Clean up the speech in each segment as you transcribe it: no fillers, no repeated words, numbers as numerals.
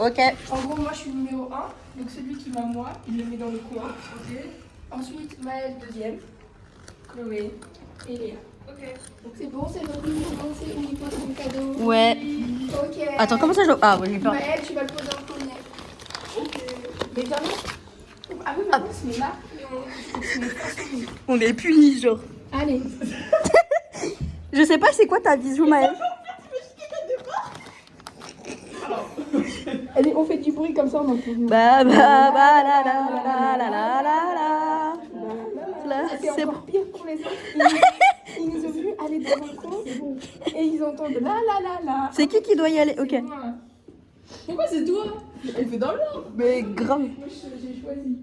Ok. En gros, moi je suis numéro 1, donc celui qui va moi, il le met dans le coin. Ok. Ensuite, Maëlle, deuxième. Chloé et Léa. Ok. Donc c'est bon, c'est bon, on y pose son cadeau. Ouais. Ok. Attends, comment ça je... Ah, oui, j'ai peur. Maëlle, tu vas le poser en premier. Ok. Mais viens là. Ah oui, maintenant on se met là et on se met face au mur. On est punis, genre. Allez. Je sais pas c'est quoi ta vision, Maëlle. Allez, on fait du bruit comme ça, on entend. Bah, bah, bah, la, la, la, la, la, la, la. Là, C'est c'est encore bon. pire pour les autres. Ils nous ont vu aller dans un coin et ils entendent la la la la. C'est qui doit y aller? Ok. C'est moi. Pourquoi c'est toi? Elle fait dans l'ordre. Mais grave. Moi j'ai choisi.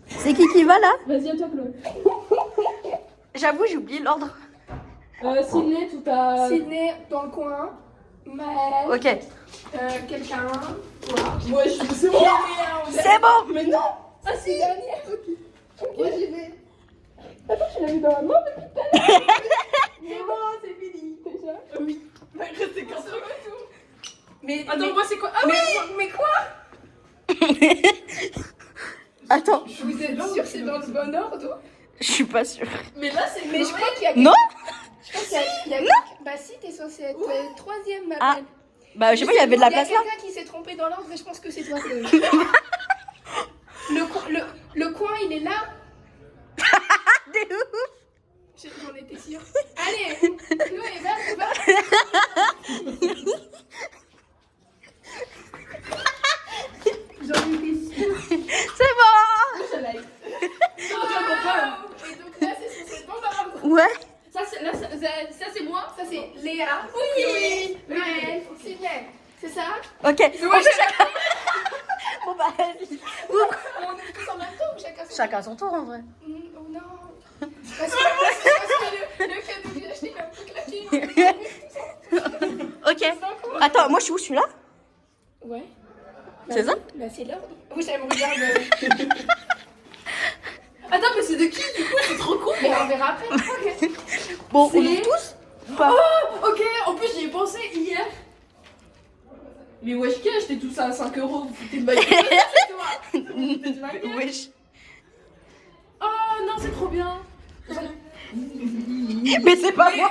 C'est qui va là? Vas-y, à toi, Chloé. J'avoue, j'ai oublié l'ordre. Sydney, tout à. Sydney dans le coin. Maëlle. Ok. Quelqu'un. Voilà. Moi je suis. C'est bon. C'est bon. Mais non. Ah, c'est dernier. Ok, j'y vais. Attends, tu l'as mis dans la main depuis tout à l'heure. C'est bon, c'est fini déjà. Oui. Mais restez comme ça. Mais attends, moi c'est quoi? Ah oui. Mais quoi? Attends, Vous êtes sûr que c'est dans le bon ordre? je suis pas sûre. Mais là c'est. Mais je crois qu'il y a. Non? Je crois qu'il y a. Bah si, t'es censée être troisième, ma Ah. belle. Bah, je sais pas, il y avait de la place Il y a là. quelqu'un qui s'est trompé dans l'ordre et je pense que c'est toi. Le coin, il est là. T'es où? J'en étais sûre. Allez, Chloé, va. J'en étais sûre. C'est bon. Je like. Et donc là, c'est censé être bon dans l'ordre. Ouais. Ça, c'est moi. Ça, c'est Léa. Oui. Maëlle. Sydney. C'est ça? Ok. Moi, Bon bah, vas-y. on est tous en même temps ou chacun son Chacun son tour en vrai. Oh non. Parce que le cadeau que j'ai acheté, il a un peu claqué. Ok. Attends, moi je suis où? Je suis là? Ouais. C'est ça? Bah c'est l'ordre. Oui, ça me regarde. Attends, mais c'est de qui du coup? C'est trop cool. Mais on verra après. Okay. Bon, on ouvre tous? Ou pas? Oh, ok. En plus, j'y ai pensé hier. Mais wesh, j'étais tout ça à 5 €. Vous foutez de ma gueule. C'est toi. Vous foutez de ma gueule. Wesh. Oh non, c'est trop bien. Mais c'est pas moi.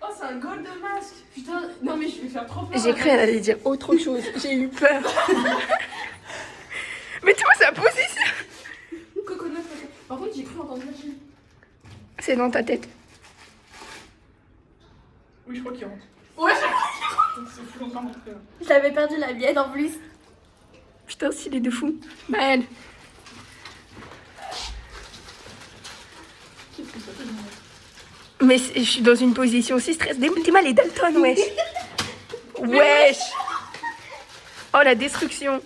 Oh, c'est un gold de masque. Putain, non mais je vais faire trop peur. J'ai cru qu'elle allait dire autre chose. J'ai eu peur. Mais tu vois sa position. Coconut. Par contre, j'ai cru entendre machine. C'est dans ta tête. Oui, je crois qu'il rentre. Ouais, je crois qu'il rentre. C'est encore rentré. J'avais perdu la mienne en plus. Putain, s'il est de fou. Maëlle. Mais je suis dans une position aussi stress. T'es mal les Dalton, wesh. Wesh. Oh, la destruction.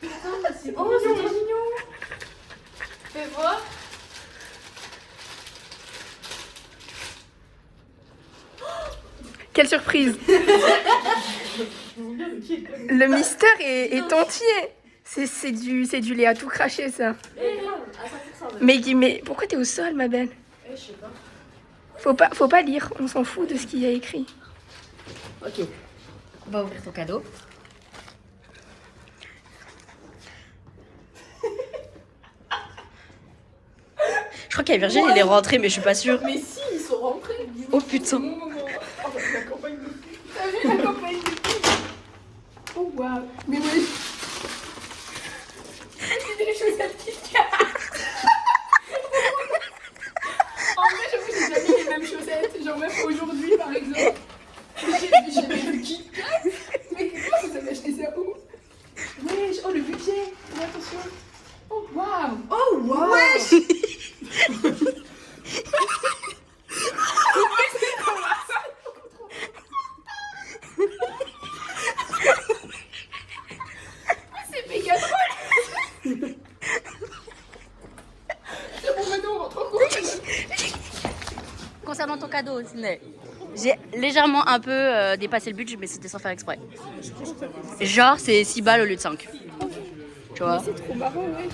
Oh, c'est trop mignon. Fais voir. Quelle surprise. Le mystère est entier. C'est du lait à tout cracher, ça. Mais pourquoi t'es au sol, ma belle? Je sais pas. Faut pas lire, on s'en fout de ce qu'il y a écrit. Ok. On va ouvrir ton cadeau. Je crois qu'il y a Virgile, il est rentré, mais je suis pas sûre. Mais si, ils sont rentrés. Oh putain. Oh, la campagne de foot. T'as vu la campagne de foot? Oh waouh. Mais oui. J'ai des chaussettes qui cassent. En vrai, j'avoue, j'ai jamais les mêmes chaussettes. Genre même aujourd'hui, par exemple. J'ai des trucs qui cassent. Mais comment vous avez acheté ça où? Wesh, oh le budget. Fais attention. Oh waouh. Oh waouh. Wesh. C'est méga drôle. C'est bon, maintenant on rentre en cours. Concernant ton cadeau, Sydney. J'ai légèrement un peu dépassé le budget, mais c'était sans faire exprès. Genre, c'est 6 balles au lieu de 5. Tu vois? C'est trop marrant, ouais.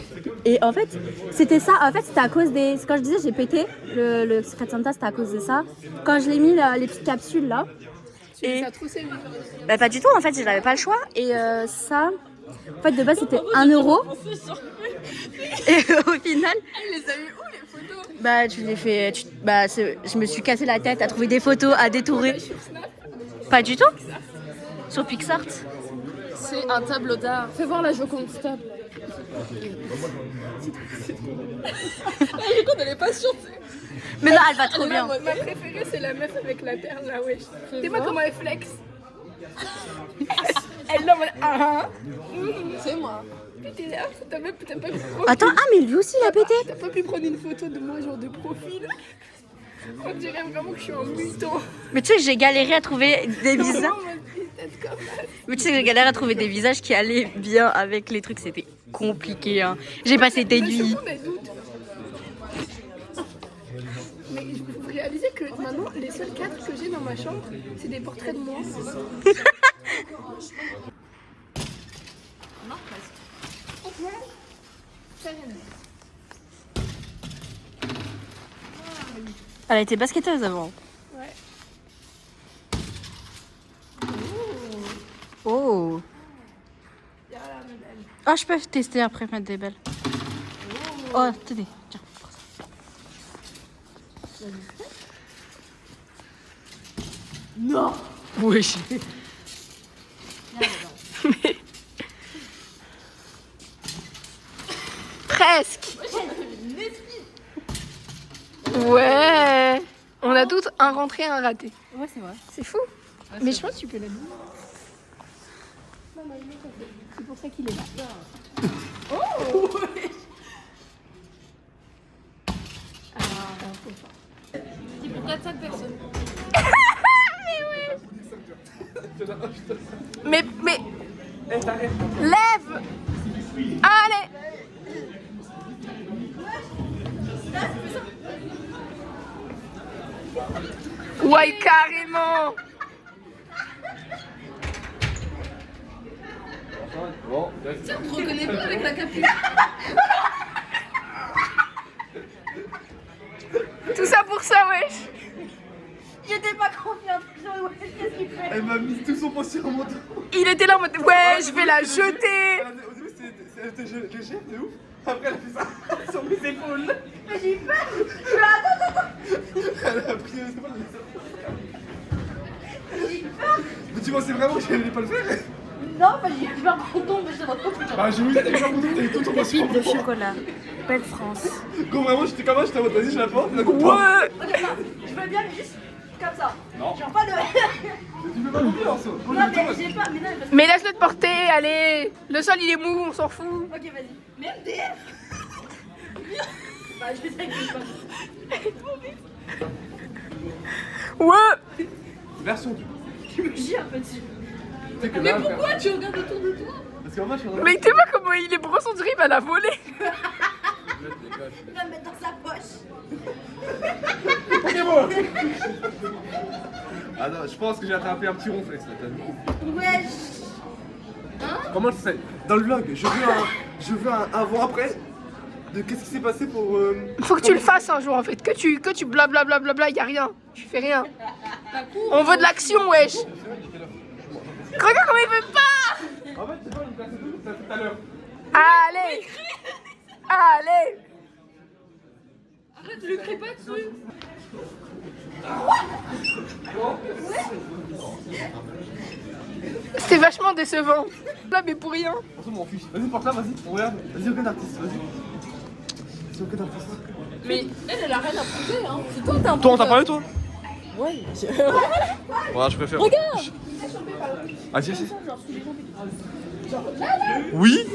Et en fait, c'était ça. En fait, c'était à cause des. Quand je disais j'ai pété, le Secret Santa, c'était à cause de ça. Quand je l'ai mis, les petites capsules là. Et... Ça trop sévère. Bah, pas du tout, en fait, je n'avais pas le choix. Et ça, en fait, de base, c'était 1 euro. Et au final. Elle les a eu où les photos? Bah, tu les fais. Je me suis cassé la tête à trouver des photos, à détourer. Sur Snap. Pas du tout. Sur Pixart. C'est un tableau d'art. Fais voir la Joconde table. La Joconde, elle est pas sûre. Mais non, elle va trop bien. Ma préférée, c'est la meuf avec la perle là, wesh. Dis-moi comment elle flex. Elle l'a en mode c'est moi. Putain, t'as pas pu prendre... Attends, ah, mais lui aussi, il a pété. T'as pas pu prendre une photo de moi, genre de profil. On dirait vraiment que je suis en mutant. Mais tu sais que j'ai galéré à trouver des visages. Vraiment, ma petite tête comme ça. Mais tu sais que j'ai galéré à trouver des visages qui allaient bien avec les trucs. C'était compliqué. Hein. J'ai passé des La nuits. Joconde, elle doute. Mais vous réalisez que maintenant, les seuls cadres que j'ai dans ma chambre, c'est des portraits de moi. Elle a été basketteuse avant. Ouais. Oh. Y'a la médaille. Ah, je peux tester après mettre des belles. Oh, tenez, tiens. Non. Wesh. Mais... Presque. Ouais. On a tous un rentré, un raté. Ouais, c'est vrai. C'est fou. Mais je pense que tu peux la dire. C'est pour ça qu'il est là. C'est pour 4-5 personnes. Mais lève. Allez. Ouais, carrément. Tiens, on te reconnaît pas avec la capuche. Tout ça pour ça, wesh. J'étais pas confiante. Qu'est-ce qu'il fait? Elle m'a mis tout son poids sur mon dos. Il était là en mode ouais, je vais la jeter. Au début, c'était légère, de ouf. Après, elle a fait ça sur mes épaules. Mais j'ai eu peur. Elle a pris mes épaules. Mais tu pensais vraiment que j'allais pas le faire? Non, mais j'ai eu peur qu'on tombe. Je sais pas pourquoi. Bah, j'ai vu, t'avais peur mon dos, t'avais tout ton poids sur mon dos. chocolat. Belle France. Quand vraiment, j'étais comme moi, j'étais en mode vas-y, je la porte. Ouais. Je veux bien juste comme ça. Non. Genre pas de. Tu peux pas non plus, Orso. Non, mais j'ai pas. Mais non, parce que. Mais laisse-le te porter, allez. Le sol il est mou, on s'en fout. Ok, vas-y. Mais MDR. Bah, je sais que je pas. Ouais. Version 2. Tu me chies un peu dessus. Mais Pourquoi tu regardes autour de toi? Parce qu'en fait, je suis en train de... Mais tu vois comment il est brosse, on dirait qu'il va la voler. Il va me mettre dans sa poche. Pokémon. Ah non, je pense que j'ai attrapé un petit ronflex là, t'as vu? Wesh. Comment ça s'appelle? Dans le vlog, je veux un avant-après de qu'est-ce qui s'est passé pour... Faut que tu le fasses un jour en fait. Que tu blablabla, y a rien. Tu fais rien. On veut de l'action, wesh. Regarde comment il veut pas. En fait, c'est pas une place de tout, ça tout à l'heure. Allez. Allez. Arrête, je lui crie pas dessus. C'était vachement décevant. Là, mais pour rien. On s'en m'en fiche. Vas-y, porte là, vas-y, on regarde. Vas-y, aucun artiste, vas-y. Vas-y, aucun artiste. Mais elle a rien à prouver, hein. C'est toi, t'as un Toi, on t'a parlé, toi? Ouais. Ouais, je préfère. Regarde. Ah, si, si. Oui.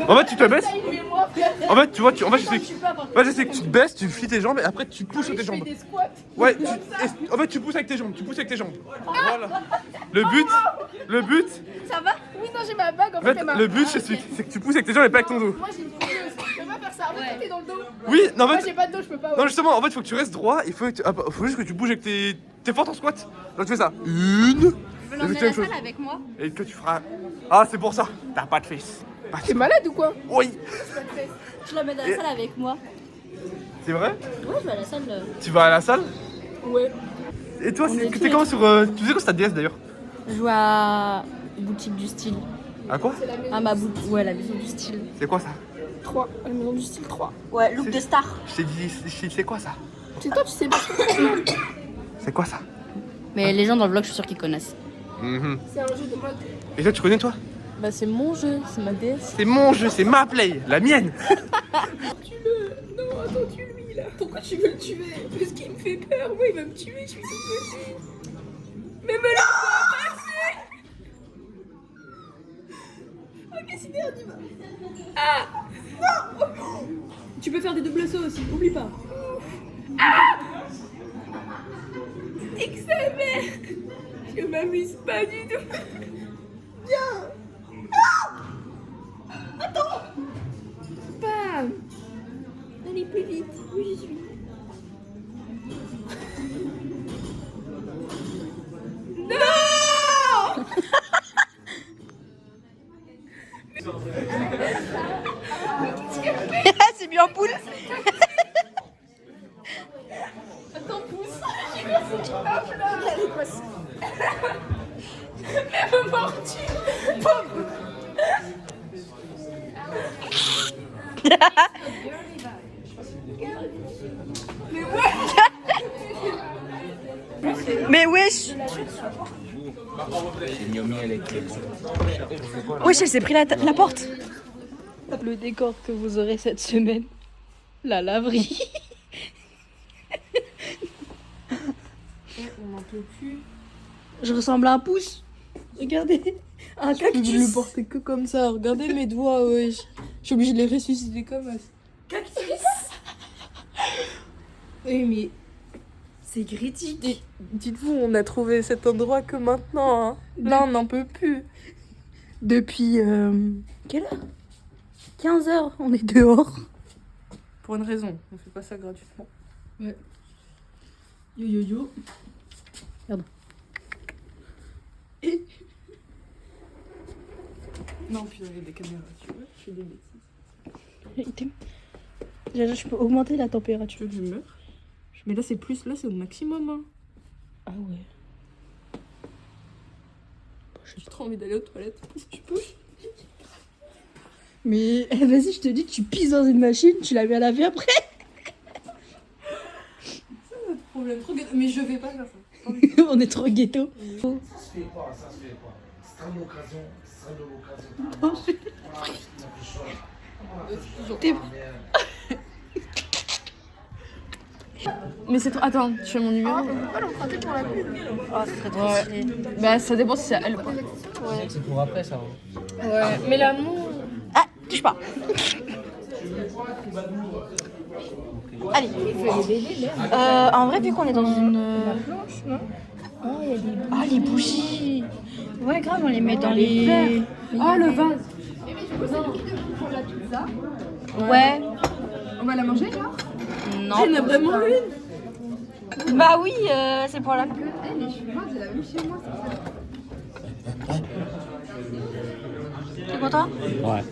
En fait, tu te baisses. En fait, tu vois, en fait, je sais que tu te baisses, tu flies tes jambes et après tu pousses sur tes jambes. Des squats. Ouais, en fait, tu pousses avec tes jambes, Voilà. Le but, Ça va? Oui, non, j'ai ma bague en en fait, fait. le but, c'est que tu pousses avec tes jambes et pas avec ton dos. Moi, j'ai une fouilleuse. Je peux pas faire ça. En fait, t'es dans le dos. Oui, non, en Moi, fait. j'ai pas de dos, je peux pas. Non, justement, en fait, faut que tu restes droit. Il faut juste que tu bouges avec tes. T'es forte en squat. Donc, tu fais ça. Une. Tu veux Et l'emmener tu à la fais salle avec moi? Et que tu feras. Ah, c'est pour ça. T'as pas de face. T'es malade ou quoi? Oui. Tu l'emmènes à la salle avec moi? C'est vrai? Ouais, je vais à la salle. Tu vas à la salle? Ouais. Et toi, On est t'es comment sur. Tu faisais quoi sur ta DS d'ailleurs? Je joue à boutique du style. À quoi? Ah, ma boutique. Ouais, la maison du style. C'est quoi ça? 3. La maison du style 3. Ouais, look de star. Je t'ai dit, c'est quoi ça? C'est toi, tu sais pas. C'est quoi ça? Mais les gens dans le vlog, je suis sûre qu'ils connaissent. C'est un jeu de mode. Et toi, tu connais toi? Bah, c'est mon jeu, c'est ma DS. C'est mon jeu, c'est ma play, la mienne. Tue-le. Non, attends, tue-lui là. Pourquoi tu veux le tuer? Parce qu'il me fait peur. Moi, il va me tuer, je suis toute petite. Mais me laisse pas passer. Ok, c'est dernier. Ah non. Tu peux faire des doubles sauts aussi, oublie pas. Ah et que sa mère. Je m'amuse pas du tout. Viens. Attends. Bam. Allez plus vite. Oui, j'y suis. Non. C'est bien en poule. Attends, pousse. Hop là. Elle est passée. Elle me mordu. Mais wesh. Wesh, elle s'est pris la porte. Le décor que vous aurez cette semaine, la laverie. On n'en peut plus. Je ressemble à un pouce. Regardez. Un Je peux cactus. le porter que comme ça. Regardez mes doigts, wesh. Je suis obligée de les ressusciter comme ça. Cactus. Oui, mais C'est critique. dites-vous, on a trouvé cet endroit que maintenant. Hein. Là, on n'en peut plus. Depuis. Quelle heure 15h, on est dehors. Pour une raison, on fait pas ça gratuitement. Yo yo yo. Pardon. Non, puis il y avait des caméras, tu vois. Je fais des bêtises. Déjà, je peux augmenter la température. Tu veux que je meure? Mais là, c'est plus. Là, c'est au maximum. Hein. Ah ouais. J'ai trop envie d'aller aux toilettes. Tu peux? Mais vas-y, je te dis, tu pisses dans une machine, tu la mets à laver après. C'est notre problème. Trop gâteau. Mais je vais pas faire ça. On est trop ghetto. Ça se fait pas, ça se fait pas. Ce sera une occasion, ce sera de l'occasion. Mais c'est trop. Attends, tu fais mon numéro? On peut pas l'emprunter pour la pub. Oh, ce serait trop stylé. Bah, ça dépend si c'est à elle ou pas. C'est pour après ça. Ouais, mais l'amour. Ah, touche pas. Allez. En vrai, vu qu'on est dans une. Ah, les bougies. Ouais, grave, on les met dans les. Ah, le vase. Ouais. On va la manger là? Non. Il y en a vraiment une. Bah oui, c'est pour la. Les chinoises, j'ai la même chez moi. T'es content? Ouais.